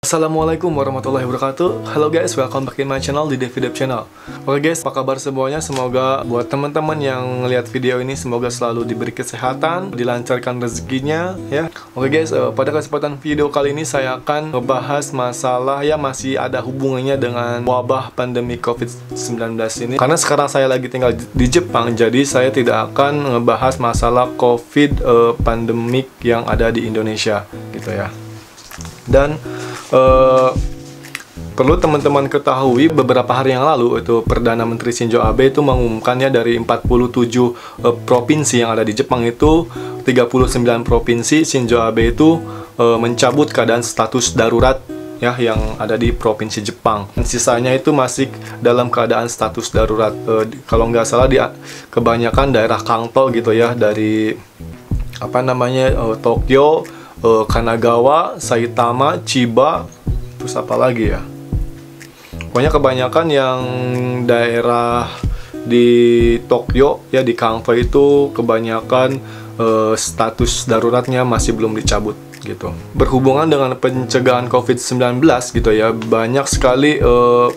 Assalamualaikum warahmatullahi wabarakatuh. Halo guys, welcome back in my channel, di Devi Dev Channel. Oke guys, apa kabar semuanya? Semoga buat teman-teman yang ngeliat video ini semoga selalu diberi kesehatan, dilancarkan rezekinya ya. Oke guys, pada kesempatan video kali ini saya akan ngebahas masalah ya masih ada hubungannya dengan wabah pandemi COVID-19 ini. Karena sekarang saya lagi tinggal di Jepang, jadi saya tidak akan ngebahas masalah COVID pandemik yang ada di Indonesia gitu ya. Dan perlu teman-teman ketahui, beberapa hari yang lalu itu Perdana Menteri Shinzo Abe itu mengumumkannya dari 47 provinsi yang ada di Jepang itu 39 provinsi Shinzo Abe itu mencabut keadaan status darurat ya yang ada di provinsi Jepang. Sisanya itu masih dalam keadaan status darurat. Kalau nggak salah di kebanyakan daerah Kanto gitu ya, dari Tokyo, Kanagawa, Saitama, Chiba, terus apa lagi ya? Pokoknya kebanyakan yang daerah di Tokyo ya, di Kanto itu kebanyakan status daruratnya masih belum dicabut gitu. Berhubungan dengan pencegahan COVID-19 gitu ya, banyak sekali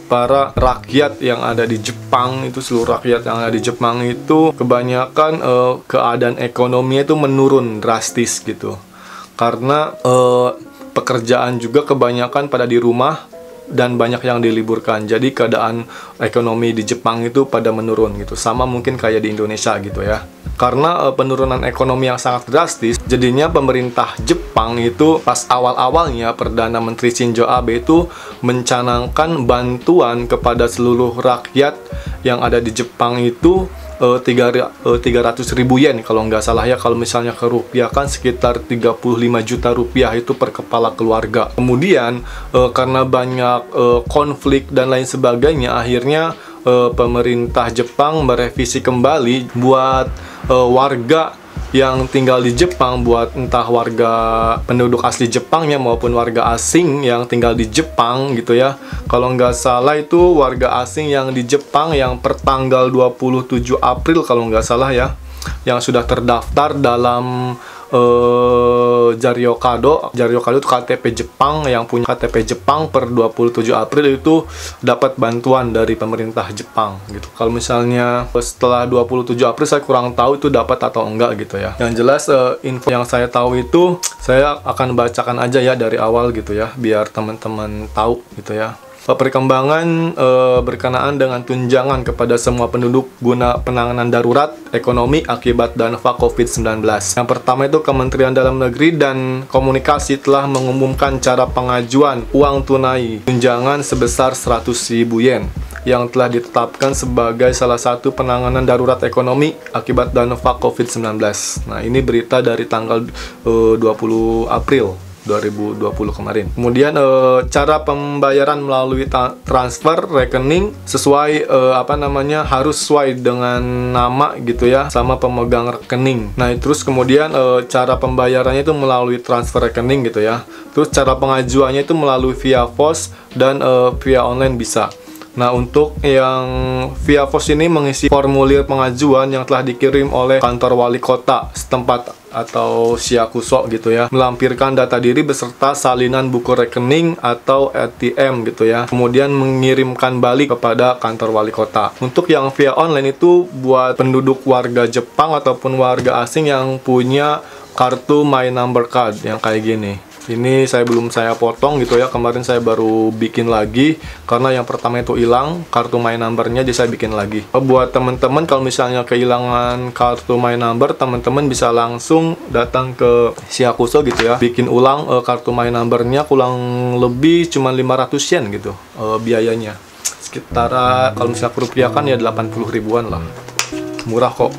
para rakyat yang ada di Jepang itu, seluruh rakyat yang ada di Jepang itu kebanyakan keadaan ekonominya itu menurun drastis gitu. Karena pekerjaan juga kebanyakan pada di rumah dan banyak yang diliburkan. Jadi keadaan ekonomi di Jepang itu pada menurun gitu. Sama mungkin kayak di Indonesia gitu ya. Karena penurunan ekonomi yang sangat drastis, jadinya pemerintah Jepang itu pas awal-awalnya Perdana Menteri Shinzo Abe itu mencanangkan bantuan kepada seluruh rakyat yang ada di Jepang itu 300.000 yen kalau nggak salah ya, kalau misalnya ke rupiah kan sekitar 35 juta rupiah itu per kepala keluarga. Kemudian karena banyak konflik dan lain sebagainya, akhirnya pemerintah Jepang merevisi kembali buat warga yang tinggal di Jepang, buat entah warga penduduk asli Jepangnya maupun warga asing yang tinggal di Jepang gitu ya. Kalau nggak salah itu warga asing yang di Jepang yang per tanggal 27 April kalau nggak salah ya, yang sudah terdaftar dalam Jaryokado itu KTP Jepang, yang punya KTP Jepang per 27 April itu dapat bantuan dari pemerintah Jepang gitu. Kalau misalnya setelah 27 April saya kurang tahu itu dapat atau enggak gitu ya. Yang jelas info yang saya tahu itu saya akan bacakan aja ya dari awal gitu ya, biar teman-teman tahu gitu ya. Perkembangan berkenaan dengan tunjangan kepada semua penduduk guna penanganan darurat ekonomi akibat dampak COVID-19. Yang pertama itu Kementerian Dalam Negeri dan Komunikasi telah mengumumkan cara pengajuan uang tunai tunjangan sebesar 100.000 yen yang telah ditetapkan sebagai salah satu penanganan darurat ekonomi akibat dampak COVID-19. Nah, ini berita dari tanggal 20 April 2020 kemarin. Kemudian cara pembayaran melalui transfer rekening sesuai harus sesuai dengan nama gitu ya, sama pemegang rekening. Nah, terus kemudian cara pembayarannya itu melalui transfer rekening gitu ya. Terus cara pengajuannya itu melalui via pos dan via online bisa. Nah, untuk yang via pos ini mengisi formulir pengajuan yang telah dikirim oleh kantor wali kota setempat atau Shiakuso gitu ya, melampirkan data diri beserta salinan buku rekening atau ATM gitu ya, kemudian mengirimkan balik kepada kantor wali kota. Untuk yang via online itu buat penduduk warga Jepang ataupun warga asing yang punya kartu My Number Card yang kayak gini. Ini belum saya potong gitu ya, kemarin saya baru bikin lagi karena yang pertama itu hilang kartu My Number-nya, jadi saya bikin lagi. Buat teman-teman kalau misalnya kehilangan kartu My Number, teman-teman bisa langsung datang ke Shiakuso gitu ya, bikin ulang kartu My Number-nya, kurang lebih cuma 500 yen gitu biayanya. Sekitar kalau misalnya rupiah kan ya 80 ribuan lah, murah kok.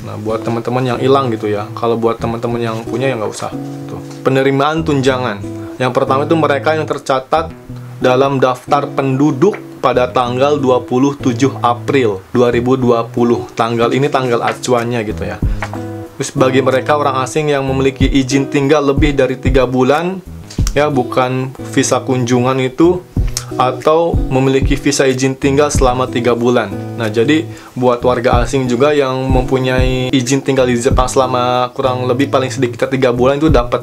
Nah, buat teman-teman yang hilang gitu ya. Kalau buat teman-teman yang punya ya nggak usah. Tuh. Penerimaan tunjangan. Yang pertama itu mereka yang tercatat dalam daftar penduduk pada tanggal 27 April 2020. Tanggal ini tanggal acuannya gitu ya. Terus bagi mereka orang asing yang memiliki izin tinggal lebih dari 3 bulan ya, bukan visa kunjungan itu, atau memiliki visa izin tinggal selama 3 bulan. Nah, jadi buat warga asing juga yang mempunyai izin tinggal di Jepang selama kurang lebih paling sedikit 3 bulan itu dapat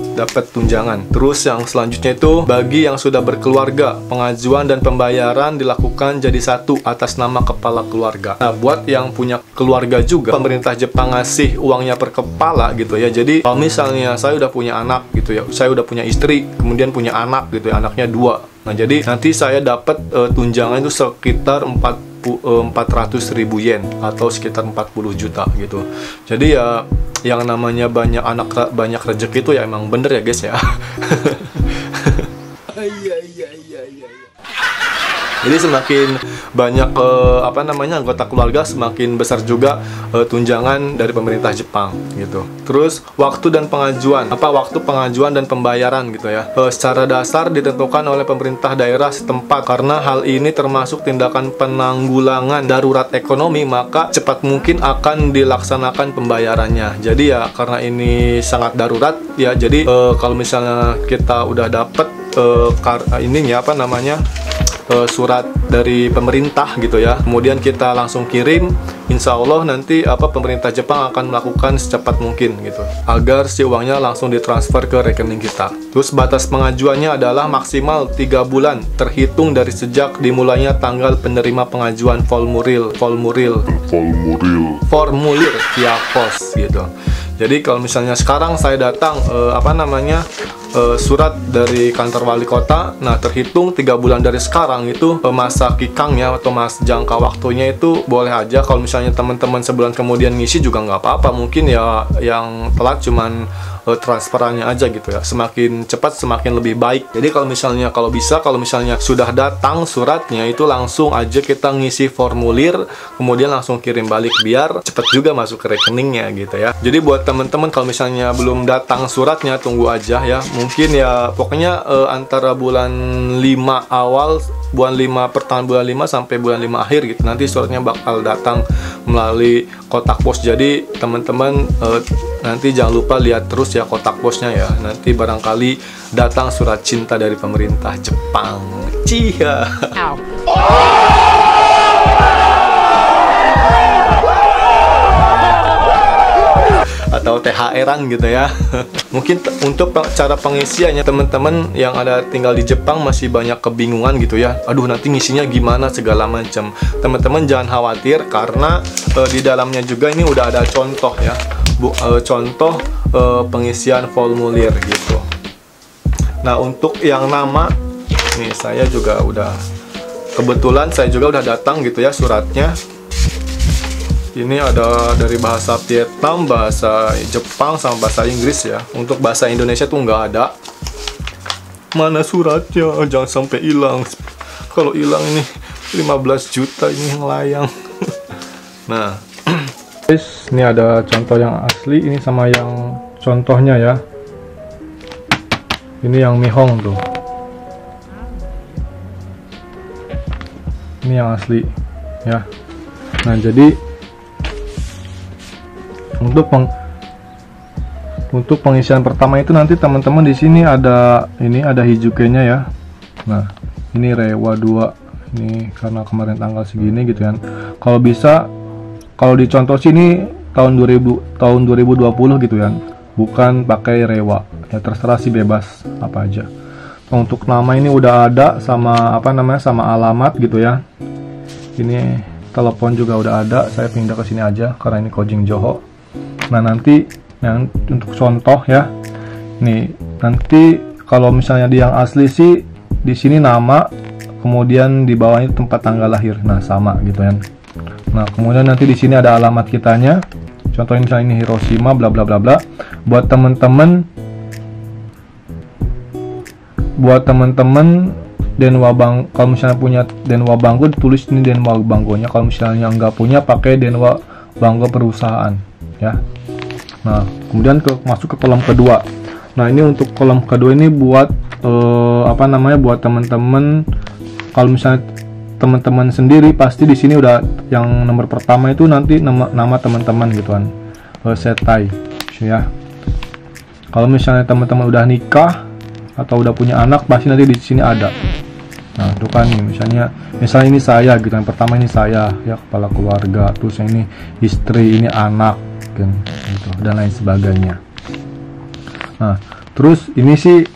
tunjangan. Terus yang selanjutnya itu bagi yang sudah berkeluarga, pengajuan dan pembayaran dilakukan jadi satu atas nama kepala keluarga. Nah, buat yang punya keluarga juga, pemerintah Jepang ngasih uangnya per kepala gitu ya. Jadi kalau misalnya saya udah punya anak gitu ya, saya udah punya istri, kemudian punya anak gitu ya, anaknya 2. Nah, jadi nanti saya dapat tunjangan itu sekitar 400.000 yen atau sekitar 40 juta gitu. Jadi ya yang namanya banyak anak banyak rezeki itu ya emang bener ya guys ya. Jadi semakin banyak anggota keluarga, semakin besar juga tunjangan dari pemerintah Jepang gitu. Terus waktu pengajuan dan pembayaran gitu ya. Secara dasar ditentukan oleh pemerintah daerah setempat karena hal ini termasuk tindakan penanggulangan darurat ekonomi, maka cepat mungkin akan dilaksanakan pembayarannya. Jadi ya karena ini sangat darurat ya. Jadi kalau misalnya kita udah dapat surat dari pemerintah gitu ya, kemudian kita langsung kirim, insya Allah nanti pemerintah Jepang akan melakukan secepat mungkin gitu agar si uangnya langsung ditransfer ke rekening kita. Terus batas pengajuannya adalah maksimal 3 bulan terhitung dari sejak dimulainya tanggal penerima pengajuan formulir via pos gitu. Jadi kalau misalnya sekarang saya datang surat dari kantor wali kota, nah terhitung 3 bulan dari sekarang itu masa kikangnya atau jangka waktunya itu boleh aja kalau misalnya teman-teman sebulan kemudian ngisi juga nggak apa-apa, mungkin ya yang telat cuman transferannya aja gitu ya. Semakin cepat semakin lebih baik. Jadi kalau misalnya sudah datang suratnya itu langsung aja kita ngisi formulir, kemudian langsung kirim balik biar cepat juga masuk ke rekeningnya gitu ya. Jadi buat teman-teman kalau misalnya belum datang suratnya, tunggu aja ya. Mungkin ya pokoknya antara bulan 5 awal, pertengahan bulan 5 sampai bulan 5 akhir gitu, nanti suratnya bakal datang melalui kotak pos. Jadi teman-teman nanti jangan lupa lihat terus ya kotak posnya ya. Nanti barangkali datang surat cinta dari pemerintah Jepang. Cia. Atau THR-an gitu ya. Mungkin untuk cara pengisiannya teman-teman yang ada tinggal di Jepang masih banyak kebingungan gitu ya. Aduh, nanti ngisinya gimana segala macam. Teman-teman jangan khawatir karena di dalamnya juga ini udah ada contoh ya. Contoh pengisian formulir gitu. Nah, untuk yang nama nih saya juga kebetulan saya juga udah datang gitu ya suratnya. Ini ada dari bahasa Vietnam, bahasa Jepang, sama bahasa Inggris ya. Untuk bahasa Indonesia tuh nggak ada. Mana suratnya? Jangan sampai hilang. Kalau hilang ini 15 juta ini ngelayang. Nah, guys, ini ada contoh yang asli, ini sama yang contohnya ya. Ini yang Nihong tuh. Ini yang asli ya. Nah, jadi untuk pengisian pertama itu nanti teman-teman di sini ada hijukenya ya. Nah, ini Rewa 2 ini karena kemarin tanggal segini gitu kan. Kalau bisa, kalau dicontoh sini tahun 2020 gitu kan, bukan pakai Rewa ya, terserah sih, bebas apa aja. Untuk nama ini udah ada sama sama alamat gitu ya. Ini telepon juga udah ada, saya pindah ke sini aja karena ini Kojing Johor. Nah, nanti yang untuk contoh ya, nih nanti kalau misalnya di yang asli sih di sini nama, kemudian di bawahnya tempat tanggal lahir, nah sama gitu kan. Nah, kemudian nanti di sini ada alamat kitanya, contohnya misalnya ini Hiroshima bla bla bla bla. Buat teman-teman Denwa Bang, kalau misalnya punya Denwa Banggo ditulis ini Denwa Banggonya, kalau misalnya nggak punya pakai Denwa Banggo perusahaan ya. Nah, kemudian masuk ke kolom kedua. Nah, ini untuk kolom kedua ini buat buat teman-teman. Kalau misalnya teman-teman sendiri pasti di sini udah yang nomor pertama itu nanti nama teman-teman gitu kan, setai ya. Kalau misalnya teman-teman udah nikah atau udah punya anak pasti nanti di sini ada. Nah, itu kan nih, misalnya ini saya gitu. Yang pertama ini saya ya, kepala keluarga, terus yang ini istri, ini anak kan gitu, dan lain sebagainya. Nah, terus ini sih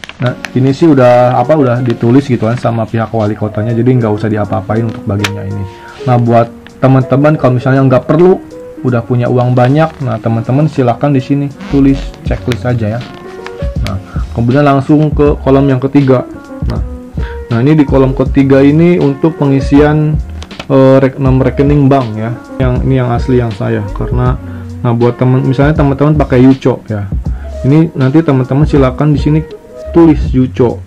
udah ditulis gitu kan sama pihak wali kotanya, jadi nggak usah diapa-apain untuk bagiannya ini. Nah, buat teman-teman kalau misalnya nggak perlu, udah punya uang banyak, nah teman-teman silakan di sini tulis checklist aja ya. Nah, kemudian langsung ke kolom yang ketiga. Nah, ini di kolom ketiga ini untuk pengisian nomor rekening bank ya. Yang asli yang saya, karena nah buat misalnya teman-teman pakai Yuco ya. Ini nanti teman-teman silakan di sini tulis Yuco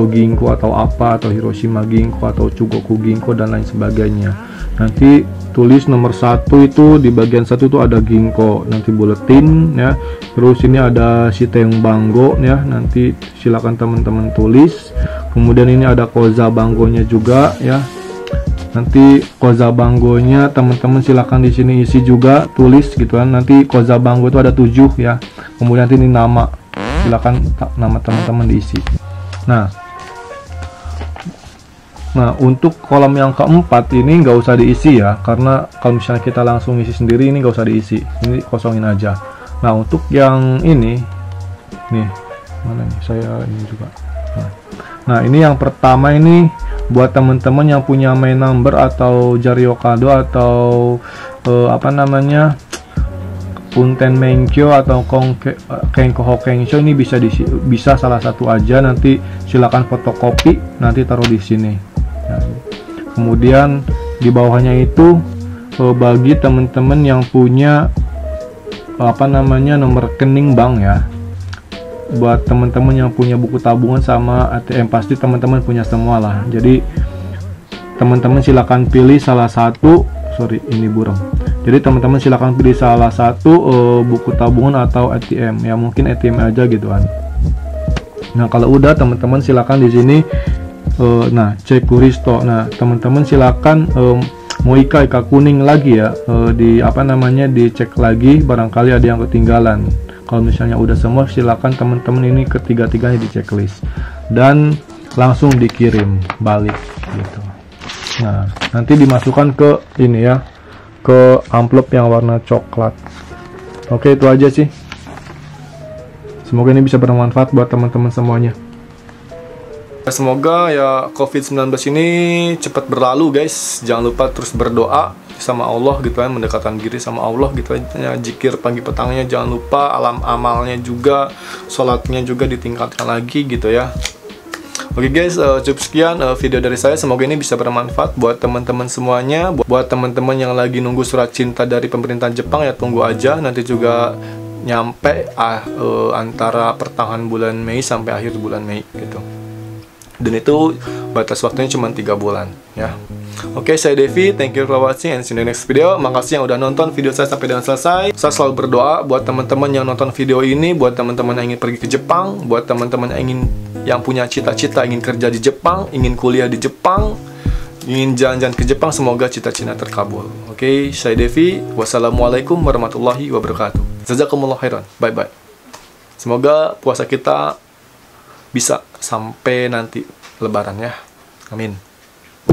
Ginko atau apa, atau Hiroshima Ginko atau Chugoku Ginko dan lain sebagainya. Nanti tulis nomor 1 itu di bagian 1 itu ada Ginko, nanti buletin ya. Terus ini ada Shiteng Bango ya, nanti silakan teman-teman tulis. Kemudian ini ada Koza Bangonya juga ya. Nanti Koza Bangonya teman-teman silakan di sini isi juga, tulis gitu kan. Nanti Koza Bango itu ada 7 ya. Kemudian nanti ini nama, silakan nama teman-teman diisi. Nah, untuk kolom yang keempat ini nggak usah diisi ya, karena kalau misalnya kita langsung isi sendiri ini nggak usah diisi, ini kosongin aja. Nah, untuk yang ini nih, mana nih saya ini juga. Nah, ini yang pertama ini buat teman-teman yang punya main number atau Jariokado atau Punten Menkyo atau Kenko Hokensho, ini bisa salah satu aja. Nanti silakan fotokopi, nanti taruh di sini. Nah, kemudian di bawahnya itu bagi teman-teman yang punya nomor rekening bank ya. Buat teman-teman yang punya buku tabungan sama ATM, pasti teman-teman punya semua lah. Jadi teman-teman silakan pilih salah satu. Jadi teman-teman silakan pilih salah satu buku tabungan atau ATM ya, mungkin ATM aja gitu kan. Nah, kalau udah teman-teman silakan di sini cek kuristo. Nah, teman-teman silakan mau ika kuning lagi ya, dicek lagi, barangkali ada yang ketinggalan. Kalau misalnya udah semua, silakan teman-teman ini ketiga-tiganya di checklist dan langsung dikirim balik gitu. Nah, nanti dimasukkan ke ini ya, ke amplop yang warna coklat. Oke, itu aja sih. Semoga ini bisa bermanfaat buat teman-teman semuanya. Semoga ya COVID-19 ini cepat berlalu guys. Jangan lupa terus berdoa sama Allah gitu kan, mendekatkan diri sama Allah gitu ya. Zikir pagi petangnya jangan lupa, amalnya juga, sholatnya juga ditingkatkan lagi gitu ya. Oke guys, cukup sekian video dari saya. Semoga ini bisa bermanfaat buat teman-teman semuanya. Buat teman-teman yang lagi nunggu surat cinta dari pemerintahan Jepang ya, tunggu aja. Nanti juga nyampe antara pertengahan bulan Mei sampai akhir bulan Mei gitu. Dan itu batas waktunya cuma 3 bulan ya. Oke, saya Devi, thank you for watching and see you in the next video. Makasih yang udah nonton video saya sampai dengan selesai. Saya selalu berdoa buat teman-teman yang nonton video ini, buat teman-teman yang ingin pergi ke Jepang, buat teman-teman yang punya cita-cita ingin kerja di Jepang, ingin kuliah di Jepang, ingin jalan-jalan ke Jepang, semoga cita-cita terkabul. Oke, saya Devi. Wassalamualaikum warahmatullahi wabarakatuh. Jazakumullah khairan. Bye-bye. Semoga puasa kita bisa sampai nanti Lebaran ya. Amin.